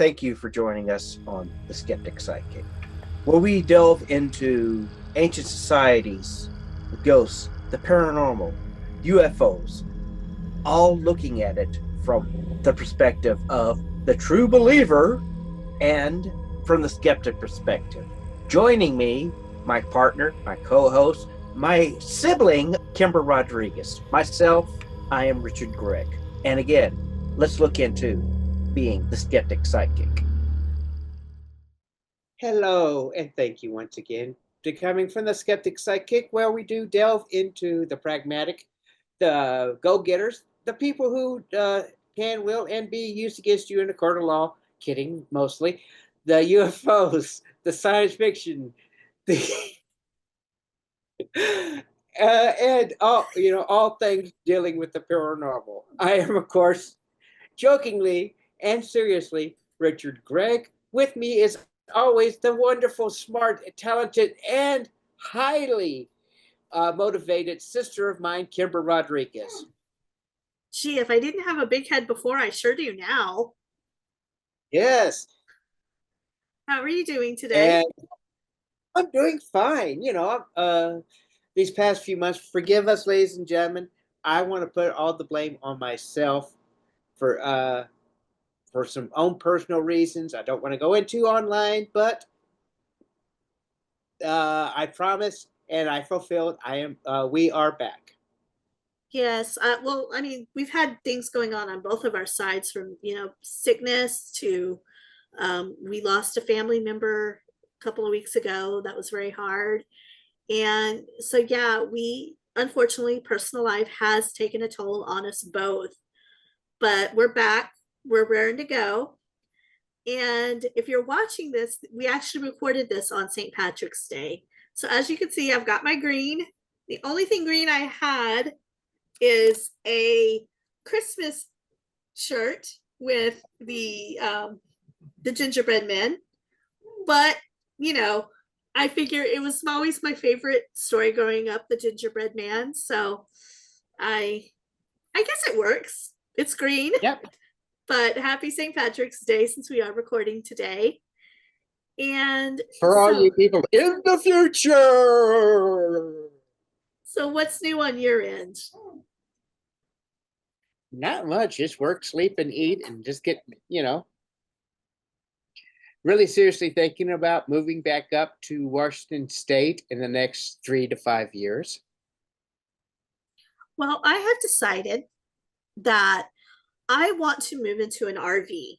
thank you for joining us on The Skeptic Psychic, where we delve into ancient societies, the ghosts, the paranormal, UFOs, all looking at it from the perspective of the true believer and from the skeptic perspective. Joining me, my partner, my co-host, my sibling, Kimber Rodriguez. Myself, I am Richard Gregg. And again, let's look into being the skeptic psychic. Hello, and thank you once again to coming from the Skeptic Psychic, where we do delve into the pragmatic, the go-getters, the people who can, will, and be used against you in a court of law. Kidding, mostly. The UFOs, the science fiction, the and all things dealing with the paranormal. I am, of course, jokingly and seriously, Richard Gregg. With me is always the wonderful, smart, talented, and highly motivated sister of mine, Kimber Rodriguez. Gee, if I didn't have a big head before, I sure do now. Yes. How are you doing today? And I'm doing fine. These past few months, forgive us, ladies and gentlemen. I want to put all the blame on myself for some own personal reasons I don't want to go into online, but I promise and I fulfilled. We are back. Yes. Well, I mean, we've had things going on both of our sides, from sickness to we lost a family member a couple of weeks ago. That was very hard. And so, yeah, we unfortunately, personal life has taken a toll on us both. But we're back. We're raring to go. And if you're watching this, we actually recorded this on St. Patrick's Day. So as you can see, I've got my green. The only thing green I had is a Christmas shirt with the gingerbread men. But, I figure it was always my favorite story growing up, the gingerbread man. So I guess it works. It's green. Yep. But happy St. Patrick's Day, since we are recording today. And for all you people in the future. So what's new on your end? Not much. Just work, sleep, and eat, and just get, really seriously thinking about moving back up to Washington State in the next 3 to 5 years. Well, I have decided that I want to move into an RV.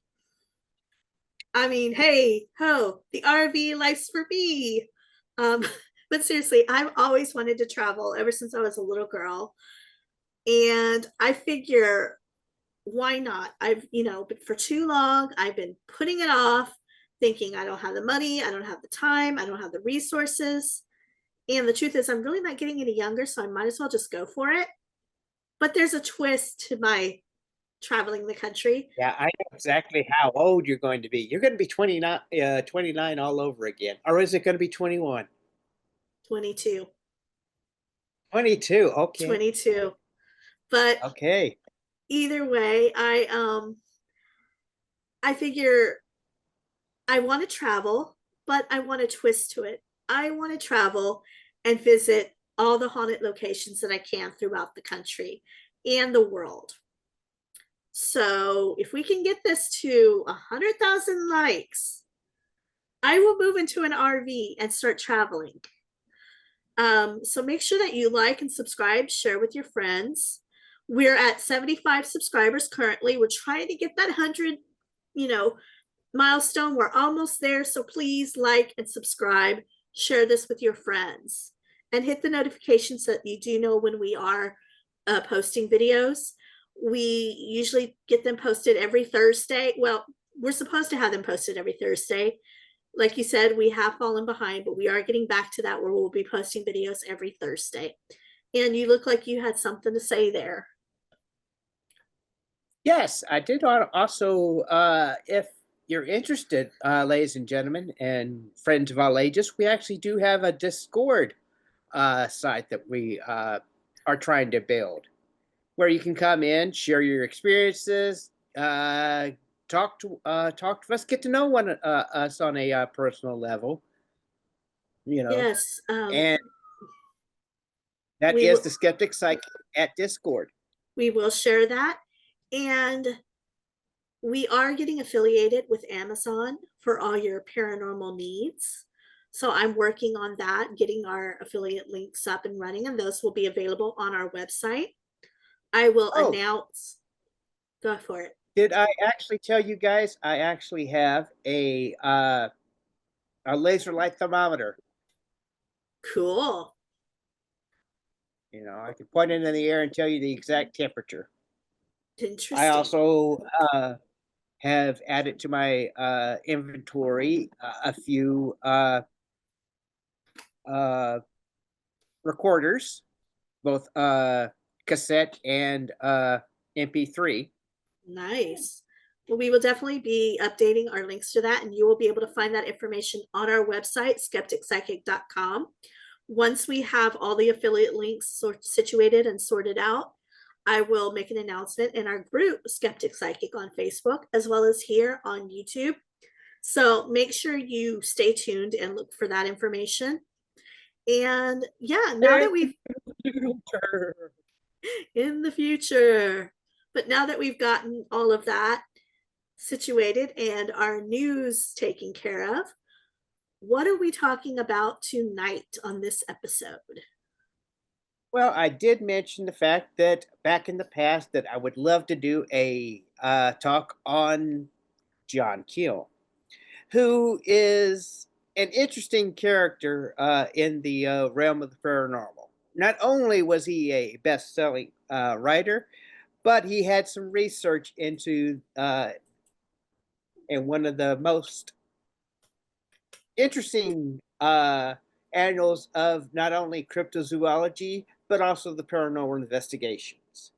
I mean, hey, ho, the RV life's for me. But seriously, I've always wanted to travel ever since I was a little girl. And I figure, why not? But for too long, I've been putting it off, thinking I don't have the money, I don't have the time, I don't have the resources. And the truth is, I'm really not getting any younger, so I might as well just go for it. But there's a twist to my traveling the country. Yeah, I know exactly how old you're going to be. You're going to be 29 all over again. Or is it going to be 21? 22. 22, okay. 22. But okay. Either way, I figure I want to travel, but I want a twist to it. I want to travel and visit all the haunted locations that I can throughout the country and the world. So if we can get this to 100,000 likes, I will move into an RV and start traveling. So make sure that you like and subscribe, share with your friends. We're at 75 subscribers currently. We're trying to get that 100, milestone. We're almost there. So please like and subscribe, share this with your friends, and hit the notifications so that you do know when we are posting videos. We usually get them posted every Thursday. Well, we're supposed to have them posted every Thursday. Like you said, we have fallen behind, but we are getting back to that, where we'll be posting videos every Thursday. And you look like you had something to say there. Yes, I did also, if you're interested, ladies and gentlemen, and friends of all ages, we actually do have a Discord site that we are trying to build, where you can come in, share your experiences, talk to us, get to know us on a personal level, you know, Yes, and that we is will the Skeptic Psychic at Discord. share that. And we are getting affiliated with Amazon for all your paranormal needs. So I'm working on that, getting our affiliate links up and running, and those will be available on our website. I will Oh, announce, go for it. did I actually tell you guys I actually have a laser light thermometer? Cool. You know, I can point it in the air and tell you the exact temperature. I Interesting. also have added to my inventory a few uh, recorders, both cassette and MP3. Nice. Well, we will definitely be updating our links to that, and you will be able to find that information on our website, skepticpsychic.com. Once we have all the affiliate links situated and sorted out, I will make an announcement in our group, Skeptic Psychic, on Facebook, as well as here on YouTube. So make sure you stay tuned and look for that information. And yeah, now that we've in the future, but now that we've gotten all of that situated and our news taken care of, what are we talking about tonight on this episode? Well, I did mention the fact that back in the past that I would love to do a talk on John Keel, who is an interesting character in the realm of the paranormal. Not only was he a best-selling writer, but he had some research into and one of the most interesting annals of not only cryptozoology but also the paranormal investigations.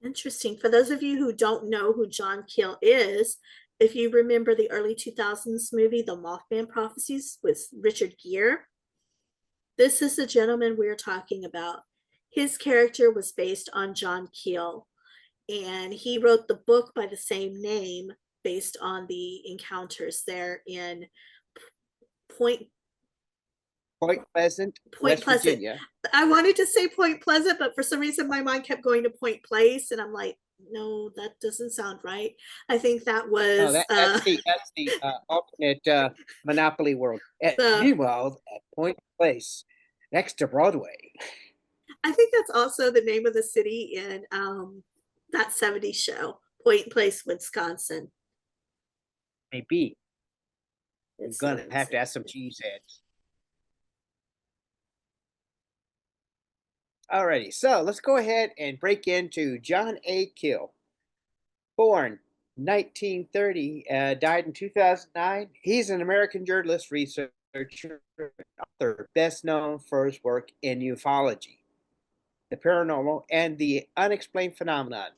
Interesting. For those of you who don't know who John Keel is, if you remember the early 2000s movie, The Mothman Prophecies with Richard Gere, this is the gentleman we're talking about. His character was based on John Keel, and he wrote the book by the same name based on the encounters there in Point Point Pleasant, Point West Pleasant. Virginia. I wanted to say Point Pleasant, but for some reason my mind kept going to Point Place, and I'm like, no, that doesn't sound right. I think that Oh, was that's the alternate Monopoly world. the. Meanwhile, at Point Place, next to Broadway. I think that's also the name of the city in that '70s show, Point Place, Wisconsin. Maybe we're It's gonna have to add some cheeseheads. Alrighty, so let's go ahead and break into John A. Keel. Born 1930, died in 2009. He's an American journalist, researcher, author, best known for his work in ufology, the paranormal, and the unexplained phenomenon.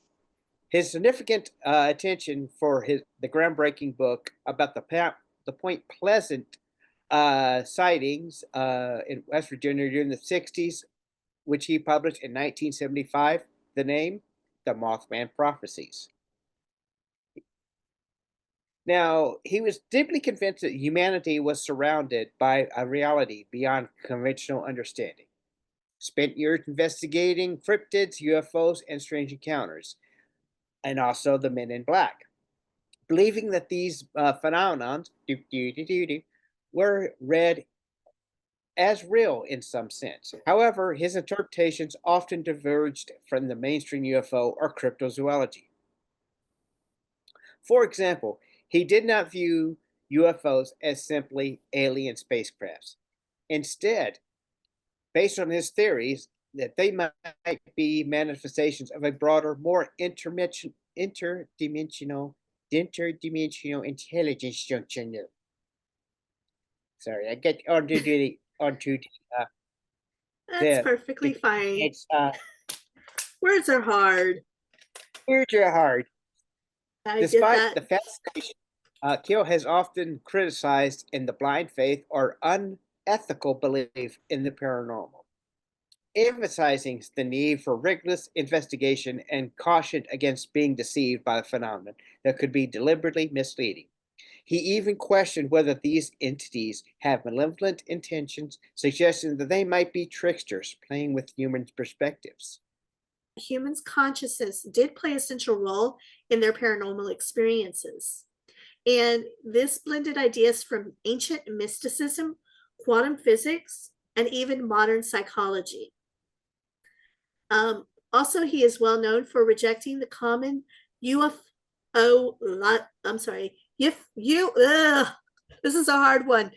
His significant attention for the groundbreaking book about the Point Pleasant sightings in West Virginia during the 60s, which he published in 1975, the name, The Mothman Prophecies. Now, he was deeply convinced that humanity was surrounded by a reality beyond conventional understanding. Spent years investigating cryptids, UFOs, and strange encounters, and also the Men in Black, believing that these phenomena were read as real in some sense. However, his interpretations often diverged from the mainstream UFO or cryptozoology. For example, he did not view UFOs as simply alien spacecrafts. Instead, based on his theories, that they might be manifestations of a broader, more interdimensional intelligence junction. Sorry, I get onto That's the perfectly fine. it's Words are hard. words are hard. I get Despite that. the fascination, Keel has often criticized in the blind faith or unethical belief in the paranormal. emphasizing the need for rigorous investigation and caution against being deceived by the phenomenon that could be deliberately misleading. He even questioned whether these entities have malevolent intentions, suggesting that they might be tricksters playing with human perspectives. Humans' consciousness did play a central role in their paranormal experiences. And this blended ideas from ancient mysticism, quantum physics, and even modern psychology. Also, he is well known for rejecting the common UFO, I'm sorry, this is a hard one,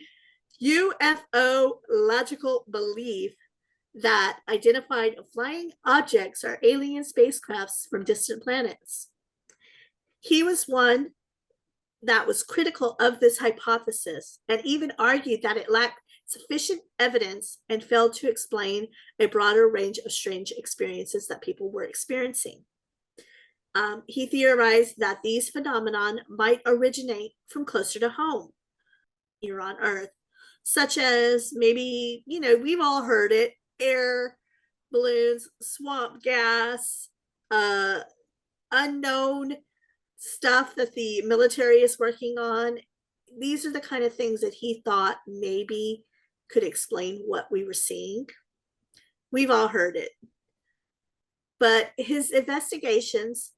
UFO logical belief that identified flying objects are alien spacecrafts from distant planets. He was one that was critical of this hypothesis and even argued that it lacked sufficient evidence and failed to explain a broader range of strange experiences that people were experiencing. He theorized that these phenomenon might originate from closer to home here on Earth, such as maybe, we've all heard it, air balloons, swamp gas, unknown stuff that the military is working on. These are the kind of things that he thought maybe could explain what we were seeing. We've all heard it. But his investigations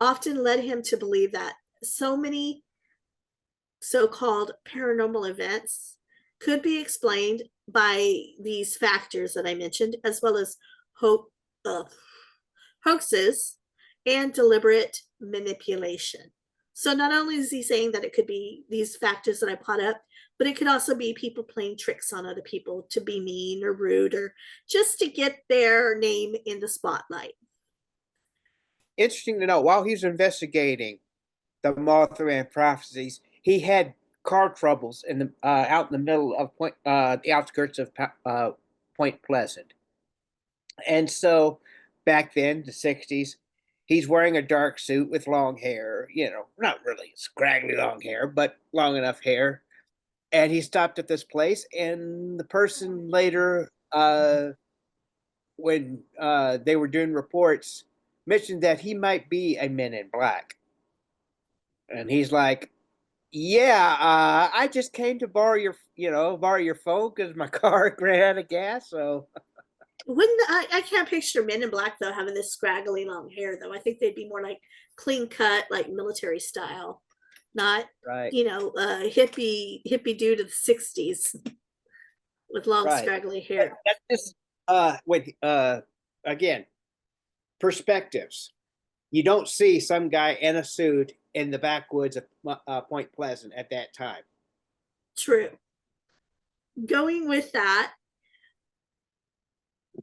often led him to believe that so many so-called paranormal events could be explained by these factors that I mentioned, as well as hoaxes and deliberate manipulation. So not only is he saying that it could be these factors that I brought up, but it could also be people playing tricks on other people to be mean or rude or just to get their name in the spotlight. Interesting to know, while he was investigating the Mothman Prophecies, he had car troubles in the out in the middle of the outskirts of Point Pleasant. And so back then, the 60s, he's wearing a dark suit with long hair, not really scraggly long hair, but long enough hair. And he stopped at this place, and the person later, when they were doing reports, mentioned that he might be a Men in Black. And he's like, yeah, I just came to borrow your phone because my car ran out of gas. So I can't picture Men in Black though having this scraggly long hair though. I think they'd be more like clean cut, like military style, not right, hippie dude of the 60s with long right. scraggly hair. That's just again, perspectives. You don't see some guy in a suit in the backwoods of Point Pleasant at that time. True. Going with that,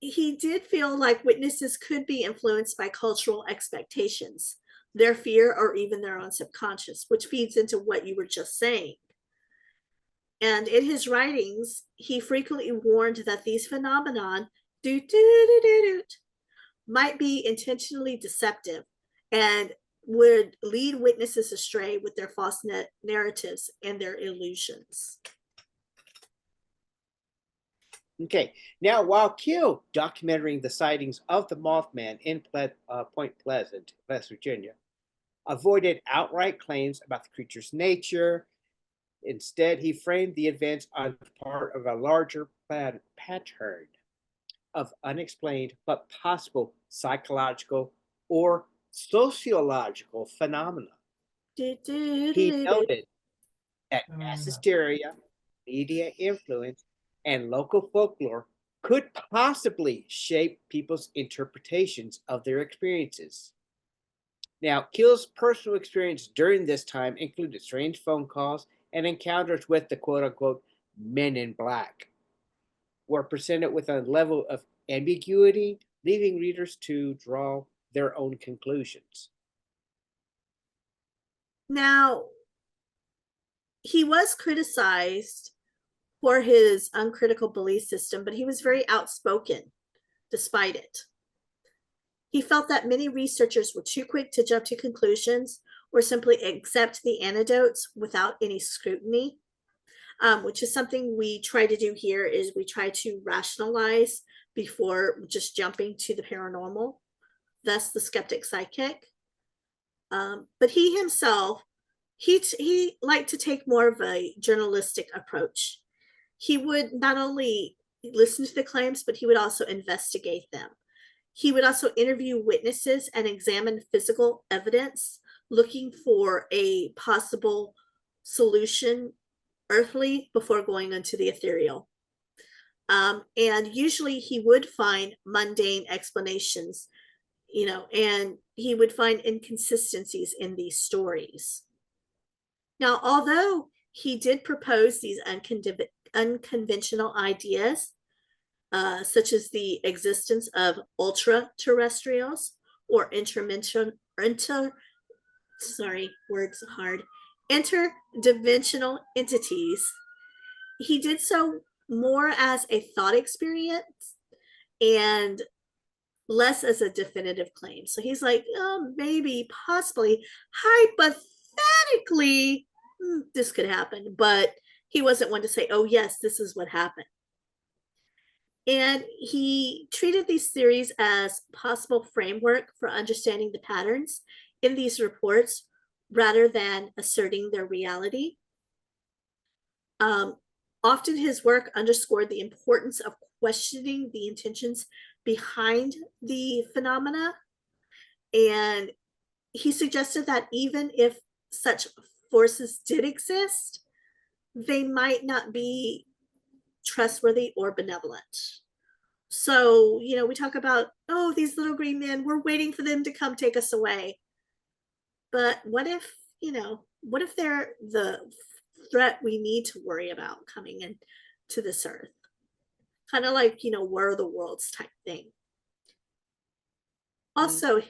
he did feel like witnesses could be influenced by cultural expectations, their fear, or even their own subconscious, which feeds into what you were just saying. And in his writings, he frequently warned that these phenomenon might be intentionally deceptive and would lead witnesses astray with their false narratives and their illusions. Okay, now while Keel documenting the sightings of the Mothman in Point Pleasant, West Virginia, avoided outright claims about the creature's nature. Instead, he framed the events as part of a larger pattern of unexplained but possible psychological or sociological phenomena. He noted that mass hysteria, media influence, and local folklore could possibly shape people's interpretations of their experiences. Now, Keel's personal experience during this time included strange phone calls and encounters with the quote-unquote Men in Black, were presented with a level of ambiguity, leaving readers to draw their own conclusions. Now, he was criticized for his uncritical belief system, but he was very outspoken despite it. He felt that many researchers were too quick to jump to conclusions or simply accept the anecdotes without any scrutiny, which is something we try to do here, is we try to rationalize before just jumping to the paranormal, thus the skeptic psychic. But he himself, he liked to take more of a journalistic approach. He would not only listen to the claims, but he would also investigate them. He would also interview witnesses and examine physical evidence, looking for a possible solution earthly before going into the ethereal. And usually he would find mundane explanations, and he would find inconsistencies in these stories. Now, although he did propose these unconventional ideas, such as the existence of ultra terrestrials or interdimensional entities, he did so more as a thought experience and less as a definitive claim. So he's like, oh, maybe, possibly, hypothetically, this could happen, but he wasn't one to say, oh, yes, this is what happened. And he treated these theories as possible framework for understanding the patterns in these reports rather than asserting their reality. Often his work underscored the importance of questioning the intentions behind the phenomena. And he suggested that even if such forces did exist, they might not be trustworthy or benevolent. So, we talk about, oh, these little green men, we're waiting for them to come take us away. But what if they're the threat we need to worry about coming into this earth? Kind of like, War of the Worlds type thing. Also,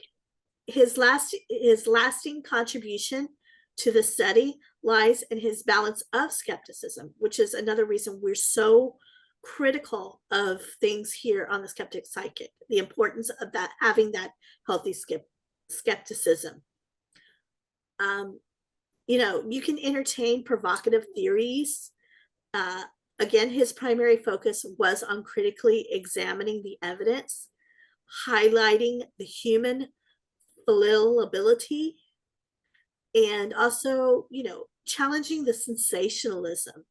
his lasting contribution to the study lies in his balance of skepticism, which is another reason we're so critical of things here on the skeptic psychic, the importance of that, having that healthy skepticism. You can entertain provocative theories. Again, his primary focus was on critically examining the evidence, highlighting the human fallibility, and also, challenging the sensationalism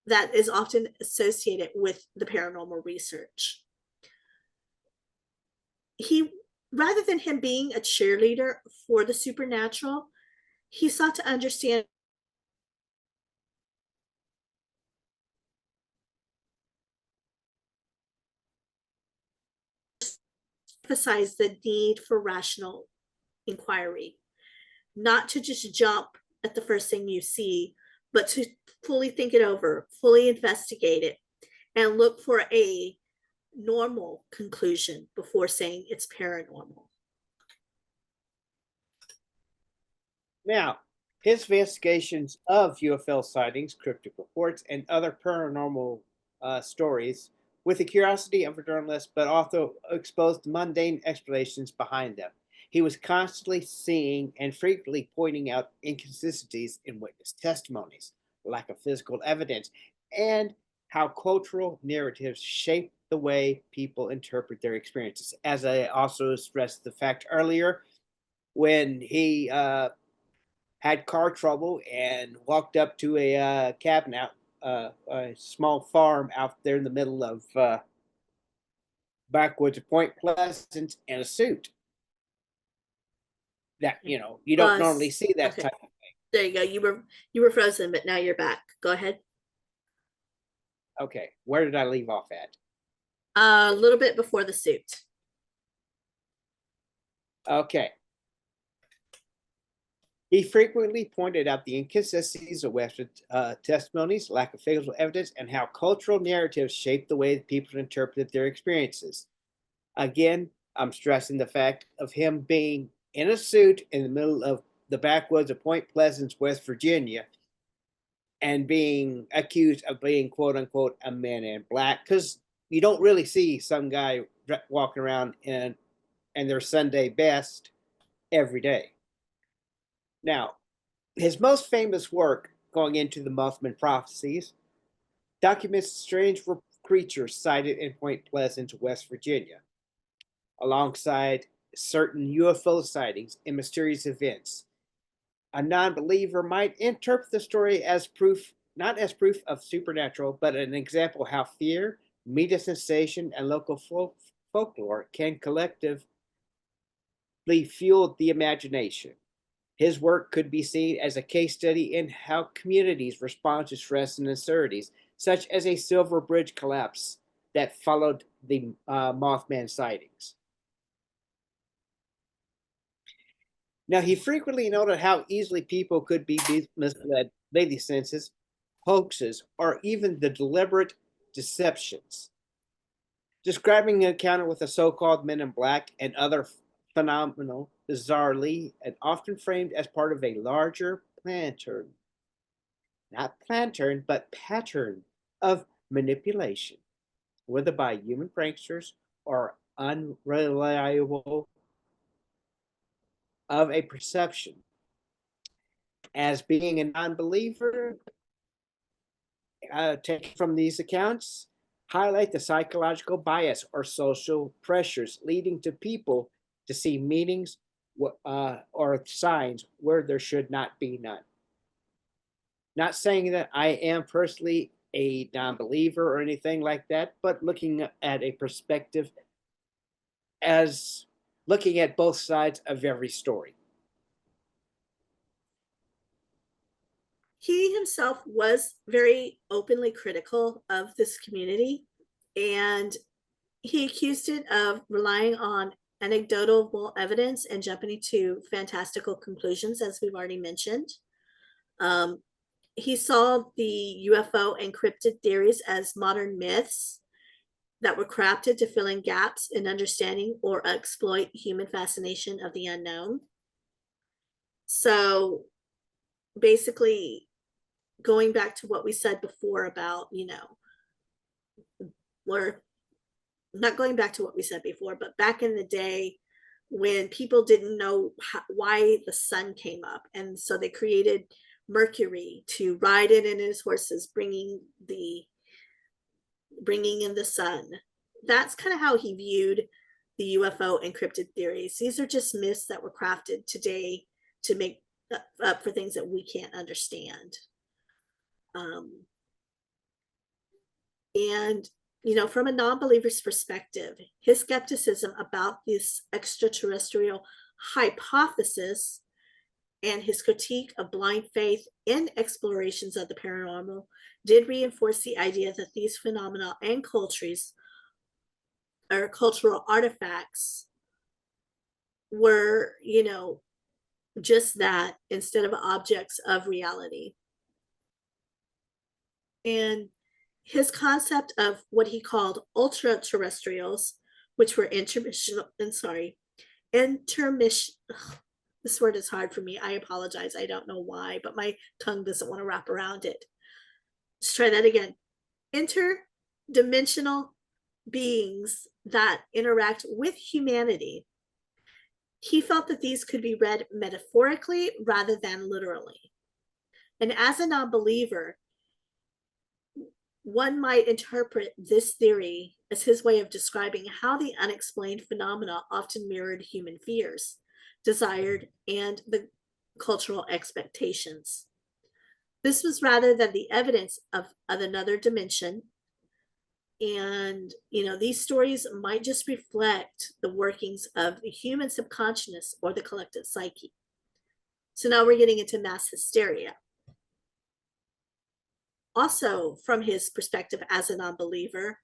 that is often associated with the paranormal research. Rather than him being a cheerleader for the supernatural, he sought to understand emphasize the need for rational inquiry, not to just jump at the first thing you see, but to fully think it over, fully investigate it, and look for a normal conclusion before saying it's paranormal. Now, his investigations of UFO sightings, cryptic reports, and other paranormal stories with the curiosity of a journalist, but also exposed mundane explanations behind them. He was constantly seeing and frequently pointing out inconsistencies in witness testimonies, lack of physical evidence, and how cultural narratives shape the way people interpret their experiences. As I also stressed the fact earlier, when he had car trouble and walked up to a cabin out, a small farm out there in the middle of backwoods of Point Pleasant in a suit. That you don't normally see that type of thing. There you go. You were frozen, but now you're back. Go ahead. Okay, where did I leave off at? A little bit before the suit. Okay. He frequently pointed out the inconsistencies of Western testimonies, lack of physical evidence, and how cultural narratives shape the way that people interpret their experiences. Again, I'm stressing the fact of him being in a suit in the middle of the backwoods of Point Pleasant, West Virginia, and being accused of being, quote unquote, a man in black, because you don't really see some guy walking around in their Sunday best every day. Now, his most famous work, going into the Mothman Prophecies, documents strange creatures sighted in Point Pleasant, West Virginia, alongside certain UFO sightings and mysterious events. A non believer might interpret the story as proof, not as proof of supernatural, but an example how fear, media sensation, and local folklore can collectively fuel the imagination. His work could be seen as a case study in how communities respond to stress and uncertainties, such as a Silver Bridge collapse that followed the Mothman sightings. Now, he frequently noted how easily people could be misled by these senses, hoaxes, or even the deliberate deceptions. Describing an encounter with the so-called Men in Black and other phenomenal, bizarrely, and often framed as part of a larger pattern, not pattern, but pattern of manipulation, whether by human pranksters or unreliable of a perception. As being a non-believer, taken from these accounts, highlight the psychological bias or social pressures leading to people to see meanings or signs where there should not be none. Not saying that I am personally a non-believer or anything like that, but looking at a perspective as looking at both sides of every story. He himself was very openly critical of this community, and he accused it of relying on anecdotal evidence and jumping to fantastical conclusions, as we've already mentioned. Um, he saw the UFO and cryptid theories as modern myths that were crafted to fill in gaps in understanding or exploit human fascination of the unknown. So basically, going back to what we said before about, we're not going back to what we said before, but back in the day when people didn't know why the sun came up. And so they created Mercury to ride it in his horses, bringing in the sun. That's kind of how he viewed the UFO and cryptid theories. These are just myths that were crafted today to make up for things that we can't understand. And from a non-believer's perspective, his skepticism about this extraterrestrial hypothesis and his critique of blind faith in explorations of the paranormal did reinforce the idea that these phenomena and cultures or cultural artifacts were, just that instead of objects of reality. And his concept of what he called ultra terrestrials, which were intermission. This word is hard for me. I apologize. I don't know why, but my tongue doesn't want to wrap around it. Let's try that again. Interdimensional beings that interact with humanity. He felt that these could be read metaphorically rather than literally. And as a non-believer, one might interpret this theory as his way of describing how the unexplained phenomena often mirrored human fears, desired, and the cultural expectations. This was rather than the evidence of another dimension. And, these stories might just reflect the workings of the human subconscious or the collective psyche. So now we're getting into mass hysteria. Also, from his perspective as a non-believer,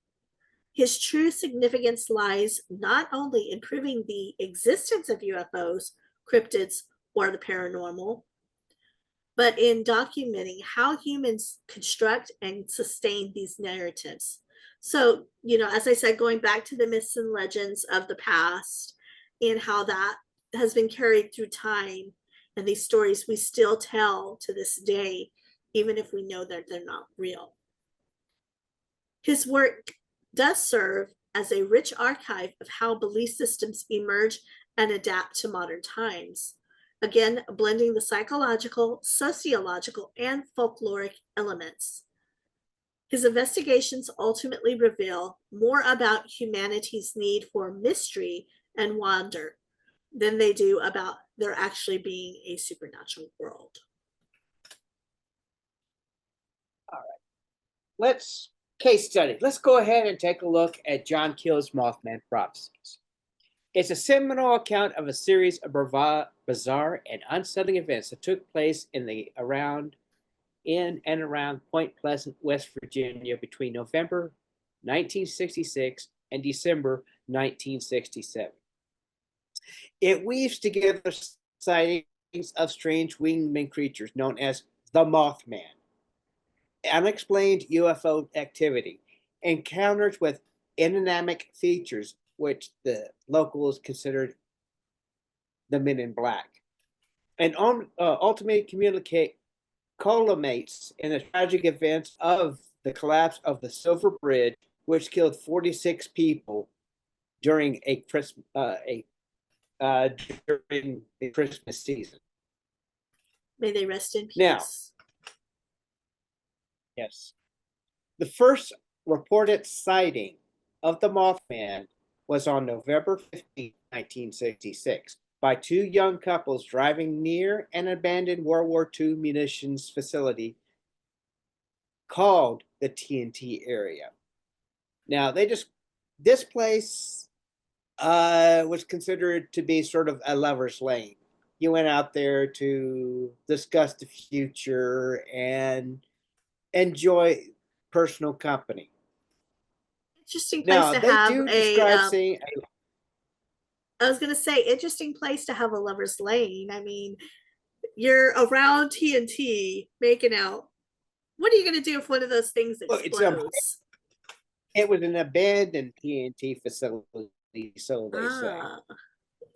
his true significance lies not only in proving the existence of UFOs, cryptids, or the paranormal, but in documenting how humans construct and sustain these narratives. So, as I said, going back to the myths and legends of the past and how that has been carried through time, and these stories we still tell to this day, even if we know that they're not real. His work does serve as a rich archive of how belief systems emerge and adapt to modern times. Again, blending the psychological, sociological, and folkloric elements. His investigations ultimately reveal more about humanity's need for mystery and wonder than they do about there actually being a supernatural world. Let's case study. Let's go ahead and take a look at John Keel's Mothman Prophecies. It's a seminal account of a series of bizarre and unsettling events that took place in and around Point Pleasant, West Virginia between November 1966 and December 1967. It weaves together sightings of strange winged creatures known as the Mothman, unexplained UFO activity, encounters with inanimate features, which the locals considered the Men in Black, and ultimately culminates in the tragic events of the collapse of the Silver Bridge, which killed 46 people during during the Christmas season. May they rest in peace. Now, yes, the first reported sighting of the Mothman was on November 15, 1966, by two young couples driving near an abandoned World War II munitions facility called the TNT area. Now, this place was considered to be sort of a lover's lane. You went out there to discuss the future and enjoy personal company. Interesting place Now, to they have do a describe seeing I was going to say, interesting place to have a lover's lane. I mean, you're around TNT making out. What are you going to do if one of those things explodes? it was an abandoned TNT facility, so they say.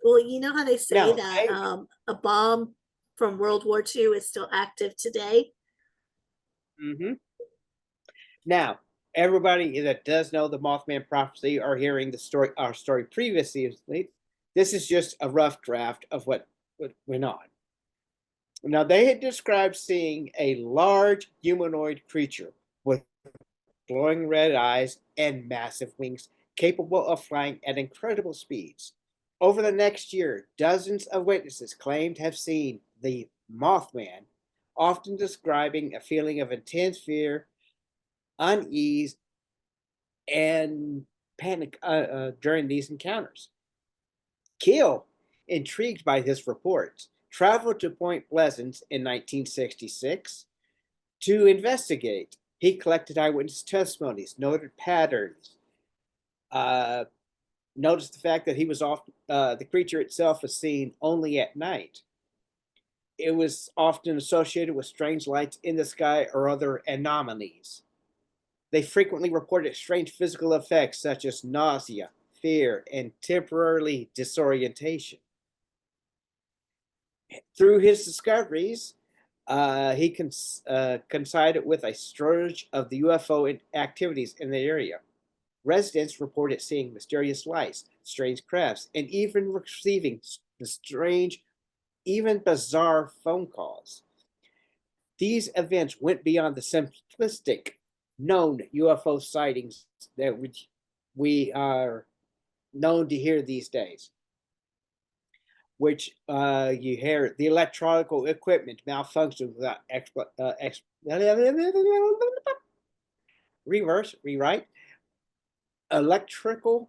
Well, you know how they say Now, that a bomb from World War II is still active today? Now, everybody that does know the Mothman prophecy or hearing our story previously, this is just a rough draft of what went on. Now, they had described seeing a large humanoid creature with glowing red eyes and massive wings, capable of flying at incredible speeds. Over the next year, dozens of witnesses claimed to have seen the Mothman, often describing a feeling of intense fear, unease, and panic during these encounters. Keel, intrigued by his reports, traveled to Point Pleasant in 1966 to investigate. He collected eyewitness testimonies, noted patterns, noticed the fact that the creature itself was seen only at night. It was often associated with strange lights in the sky or other anomalies. They frequently reported strange physical effects such as nausea, fear, and temporarily disorientation. Through his discoveries, he coincided with a surge of the UFO activities in the area. Residents reported seeing mysterious lights, strange crafts, and even receiving strange, even bizarre phone calls. These events went beyond the simplistic known UFO sightings that we are known to hear these days, which you hear the electronical equipment malfunctions without rewrite. Electrical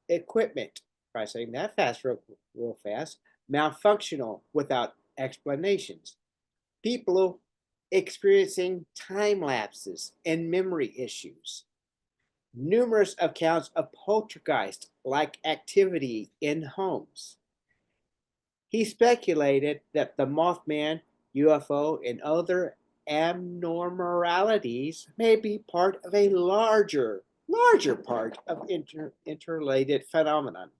equipment, by saying that fast, real fast, malfunctional without explanations. People experiencing time lapses and memory issues. Numerous accounts of poltergeist-like activity in homes. He speculated that the Mothman, UFO, and other abnormalities may be part of a larger part of interrelated phenomenon.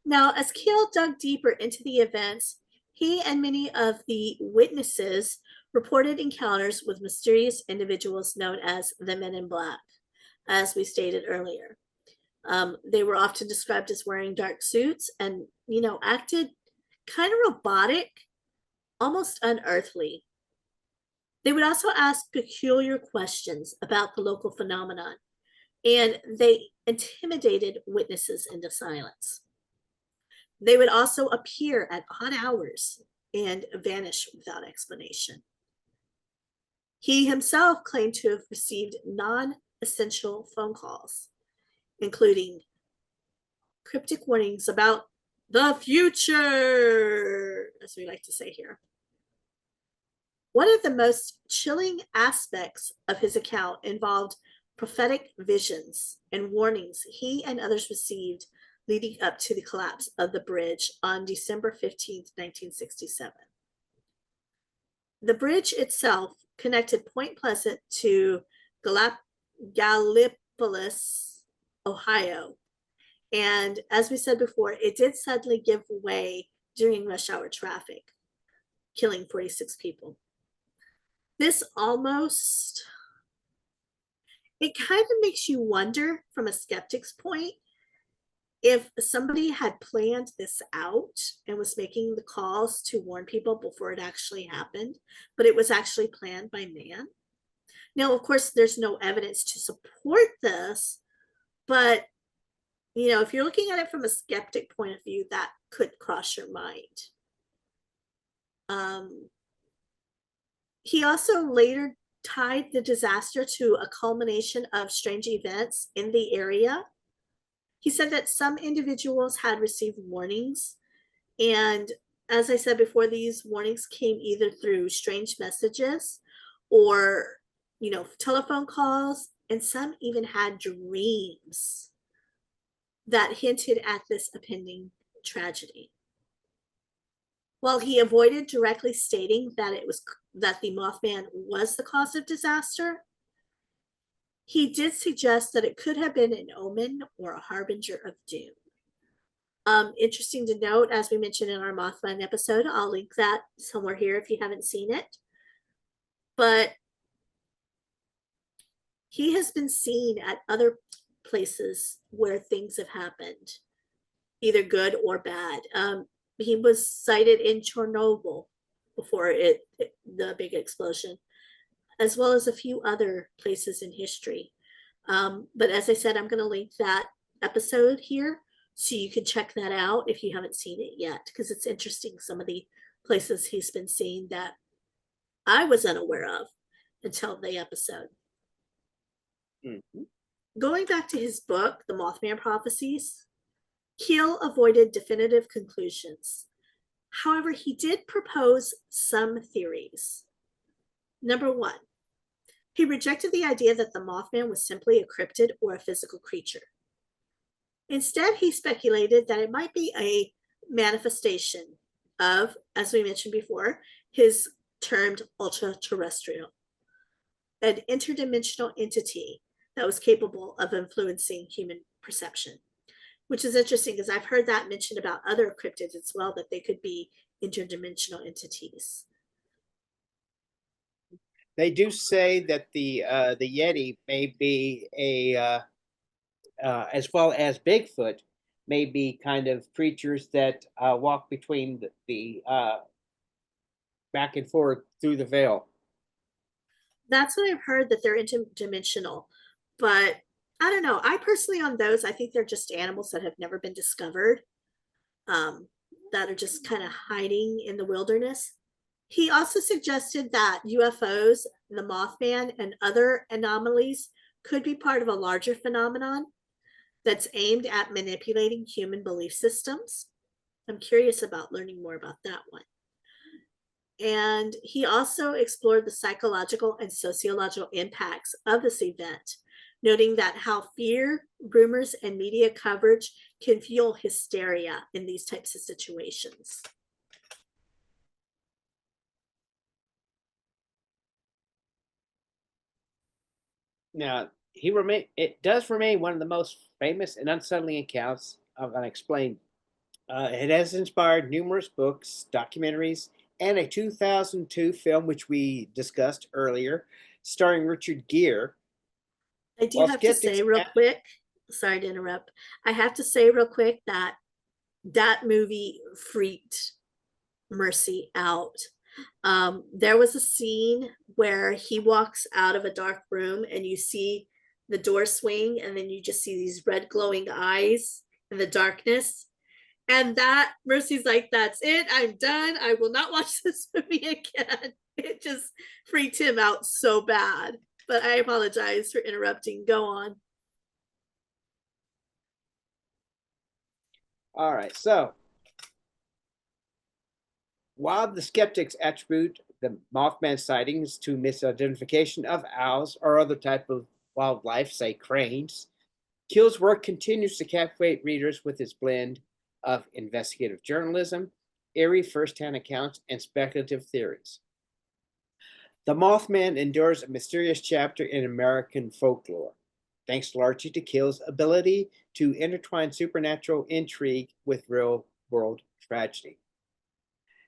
Now, as Keel dug deeper into the events, he and many of the witnesses reported encounters with mysterious individuals known as the Men in Black, as we stated earlier. They were often described as wearing dark suits and, acted kind of robotic. almost unearthly. They would also ask peculiar questions about the local phenomenon, and they intimidated witnesses into silence. They would also appear at odd hours and vanish without explanation. He himself claimed to have received non-essential phone calls, including cryptic warnings about the future, as we like to say here. One of the most chilling aspects of his account involved prophetic visions and warnings he and others received leading up to the collapse of the bridge on December 15th, 1967. The bridge itself connected Point Pleasant to Gallipolis, Ohio. And as we said before, it did suddenly give way during rush hour traffic, killing 46 people. This almost, it kind of makes you wonder from a skeptic's point if somebody had planned this out and was making the calls to warn people before it actually happened, but it was actually planned by man. Now, of course, there's no evidence to support this, but if you're looking at it from a skeptic point of view, that could cross your mind. He also later tied the disaster to a culmination of strange events in the area. He said that some individuals had received warnings, and as I said before, these warnings came either through strange messages or, telephone calls, and some even had dreams that hinted at this impending tragedy. While he avoided directly stating that the Mothman was the cause of disaster, he did suggest that it could have been an omen or a harbinger of doom. Interesting to note, as we mentioned in our Mothman episode, I'll link that somewhere here if you haven't seen it. But he has been seen at other places where things have happened, either good or bad. He was sighted in Chernobyl before the big explosion, as well as a few other places in history. But as I said, I'm going to link that episode here so you can check that out if you haven't seen it yet, because it's interesting, some of the places he's been seen that I was unaware of until the episode. Mm-hmm. Going back to his book, The Mothman Prophecies, Keel avoided definitive conclusions. However, he did propose some theories. Number one, he rejected the idea that the Mothman was simply a cryptid or a physical creature. Instead, he speculated that it might be a manifestation of, as we mentioned before, his termed ultra-terrestrial, an interdimensional entity that was capable of influencing human perception, which is interesting because I've heard that mentioned about other cryptids as well, that they could be interdimensional entities. They do say that the Yeti may be as well as Bigfoot, may be kind of creatures that walk between the back and forth through the veil. That's what I've heard, that they're interdimensional, but I don't know. I personally, on those, I think they're just animals that have never been discovered, that are just kind of hiding in the wilderness. He also suggested that UFOs, the Mothman, and other anomalies could be part of a larger phenomenon that's aimed at manipulating human belief systems. I'm curious about learning more about that one. And he also explored the psychological and sociological impacts of this event, noting that how fear, rumors, and media coverage can fuel hysteria in these types of situations. Now, it does remain one of the most famous and unsettling accounts of unexplained. It has inspired numerous books, documentaries, and a 2002 film, which we discussed earlier, starring Richard Gere. I do have to say real quick, sorry to interrupt. I have to say real quick that movie freaked Mercy out. There was a scene where he walks out of a dark room and you see the door swing, and then you just see these red glowing eyes in the darkness. And that Mercy's like, that's it, I'm done. I will not watch this movie again. It just freaked him out so bad. But I apologize for interrupting. Go on. All right, so while the skeptics attribute the Mothman sightings to misidentification of owls or other type of wildlife, say cranes, Keel's work continues to captivate readers with its blend of investigative journalism, eerie first-hand accounts, and speculative theories. The Mothman endures a mysterious chapter in American folklore, thanks largely to Keel's ability to intertwine supernatural intrigue with real-world tragedy.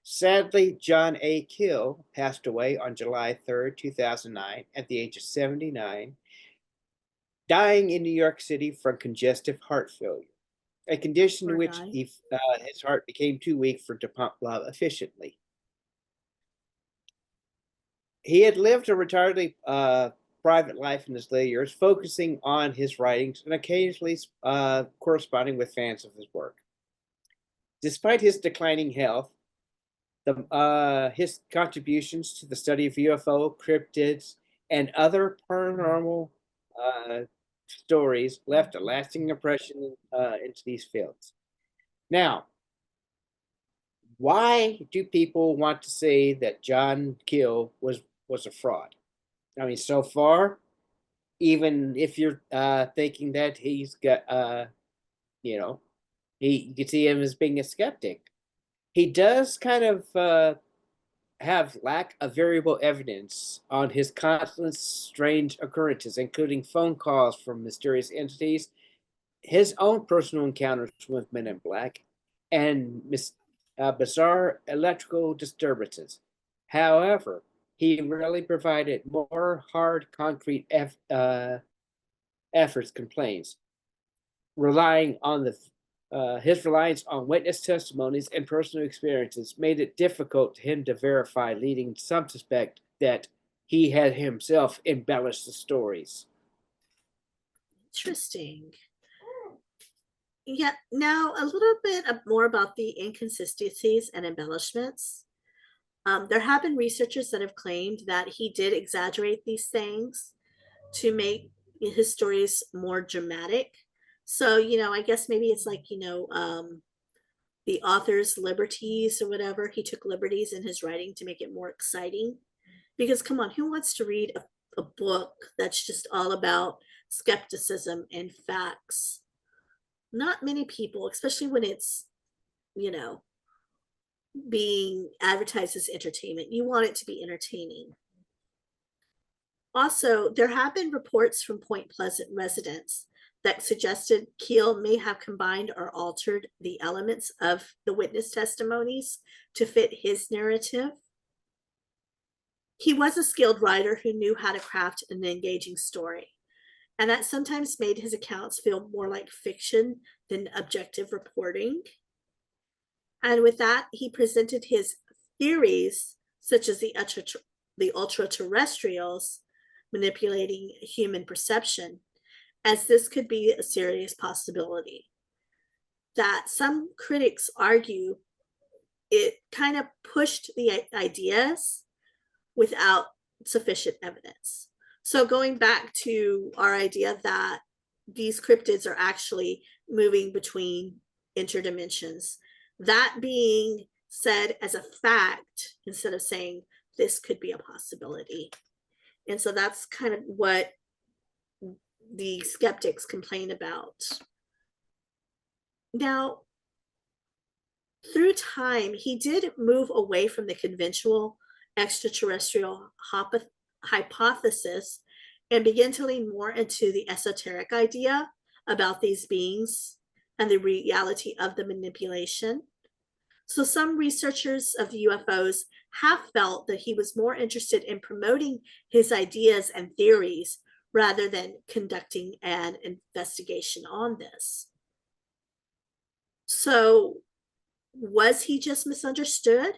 Sadly, John A. Keel passed away on July 3rd, 2009, at the age of 79, dying in New York City from congestive heart failure, a condition in which his heart became too weak to pump blood efficiently. He had lived a retiredly private life in his later years, focusing on his writings and occasionally corresponding with fans of his work. Despite his declining health, his contributions to the study of UFO, cryptids, and other paranormal stories left a lasting impression into these fields. Now, why do people want to say that John Keel was a fraud? I mean, so far, even if you're thinking that he's got, you could see him as being a skeptic. He does kind of have lack of variable evidence on his constant strange occurrences, including phone calls from mysterious entities, his own personal encounters with men in black, and bizarre electrical disturbances. However, he rarely provided more hard, concrete efforts, complaints, relying on his reliance on witness testimonies and personal experiences made it difficult for him to verify, leading some to suspect that he had himself embellished the stories. Interesting. Yeah, now a little bit more about the inconsistencies and embellishments. There have been researchers that have claimed that he did exaggerate these things to make his stories more dramatic. So, I guess maybe it's like, the author's liberties or whatever. He took liberties in his writing to make it more exciting. Because, come on, who wants to read a book that's just all about skepticism and facts? Not many people, especially when it's, being advertised as entertainment. You want it to be entertaining. Also, there have been reports from Point Pleasant residents that suggested Keel may have combined or altered the elements of the witness testimonies to fit his narrative. He was a skilled writer who knew how to craft an engaging story, and that sometimes made his accounts feel more like fiction than objective reporting. And with that, he presented his theories, such as the ultra-terrestrials manipulating human perception, as this could be a serious possibility. That some critics argue it kind of pushed the ideas without sufficient evidence. So going back to our idea that these cryptids are actually moving between interdimensions, that being said as a fact instead of saying this could be a possibility. And so that's kind of what the skeptics complain about. Now, through time, he did move away from the conventional extraterrestrial hypothesis and began to lean more into the esoteric idea about these beings and the reality of the manipulation. So some researchers of UFOs have felt that he was more interested in promoting his ideas and theories rather than conducting an investigation on this. So, was he just misunderstood?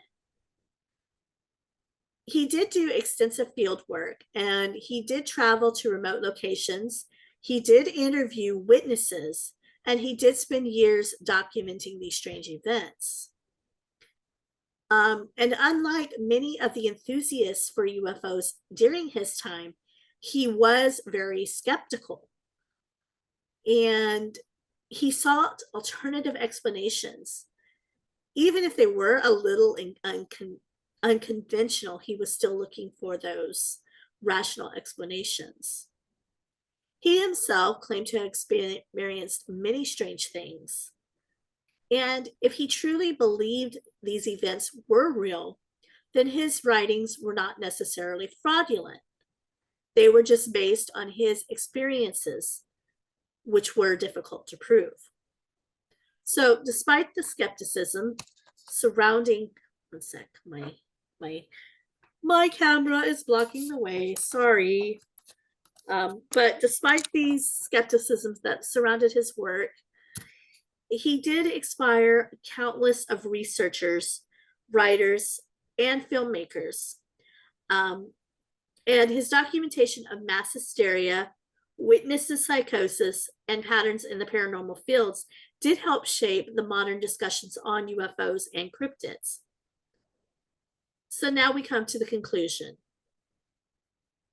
He did do extensive field work and he did travel to remote locations. He did interview witnesses and he did spend years documenting these strange events. And unlike many of the enthusiasts for UFOs during his time, he was very skeptical and he sought alternative explanations. Even if they were a little unconventional, he was still looking for those rational explanations. He himself claimed to have experienced many strange things. And if he truly believed these events were real, then his writings were not necessarily fraudulent. They were just based on his experiences, which were difficult to prove. So, despite the skepticism surrounding, one sec, my camera is blocking the way. Sorry. But despite these skepticisms that surrounded his work, he did inspire countless of researchers, writers, and filmmakers. And his documentation of mass hysteria, witnesses psychosis, and patterns in the paranormal fields did help shape the modern discussions on UFOs and cryptids. So now we come to the conclusion.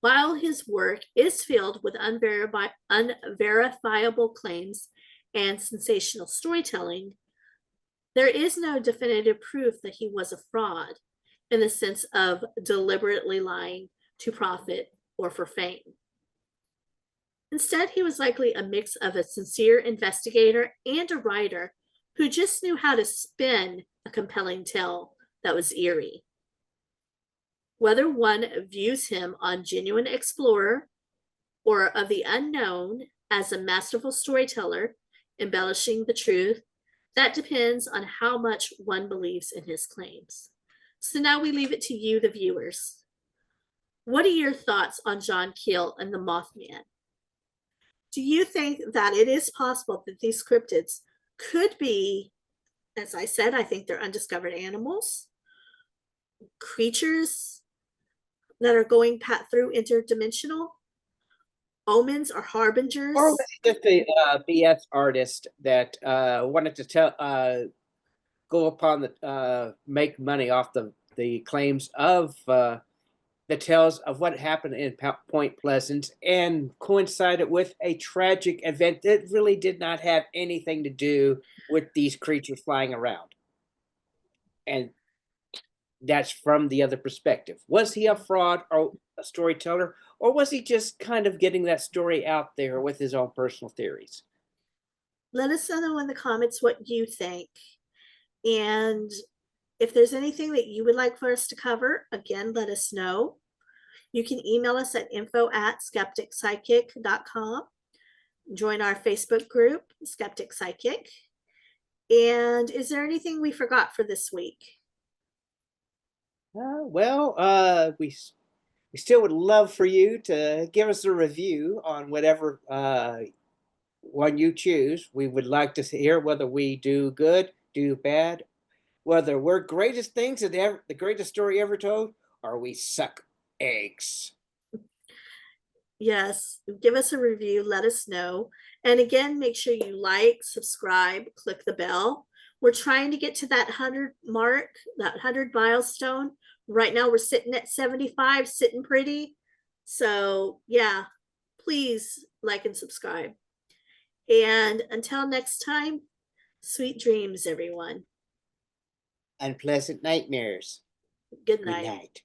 While his work is filled with unverifiable claims and sensational storytelling, there is no definitive proof that he was a fraud in the sense of deliberately lying to profit or for fame. Instead, he was likely a mix of a sincere investigator and a writer who just knew how to spin a compelling tale that was eerie. Whether one views him on Genuine Explorer or of the unknown as a masterful storyteller, embellishing the truth, that depends on how much one believes in his claims. So now we leave it to you, the viewers. What are your thoughts on John Keel and the Mothman? Do you think that it is possible that these cryptids could be, as I said, I think they're undiscovered animals, creatures that are going through interdimensional, omens or harbingers? Or was he just a BS artist that wanted to go upon the make money off the claims of the tales of what happened in Point Pleasant and coincided with a tragic event that really did not have anything to do with these creatures flying around? And that's from the other perspective. Was he a fraud or a storyteller, or was he just kind of getting that story out there with his own personal theories? Let us know in the comments what you think. And if there's anything that you would like for us to cover, again, let us know. You can email us at info@skepticpsychic.com. Join our Facebook group, Skeptic Psychic. And is there anything we forgot for this week? We still would love for you to give us a review on whatever one you choose. We would like to hear whether we do good, do bad, whether we're greatest things that the greatest story ever told, or we suck eggs. Yes, give us a review, let us know. And again, make sure you like, subscribe, click the bell. We're trying to get to that 100 mark, that 100 milestone. Right now we're sitting at 75, sitting pretty. So yeah, please like and subscribe. And until next time, sweet dreams, everyone. Unpleasant nightmares. Good Good night. night.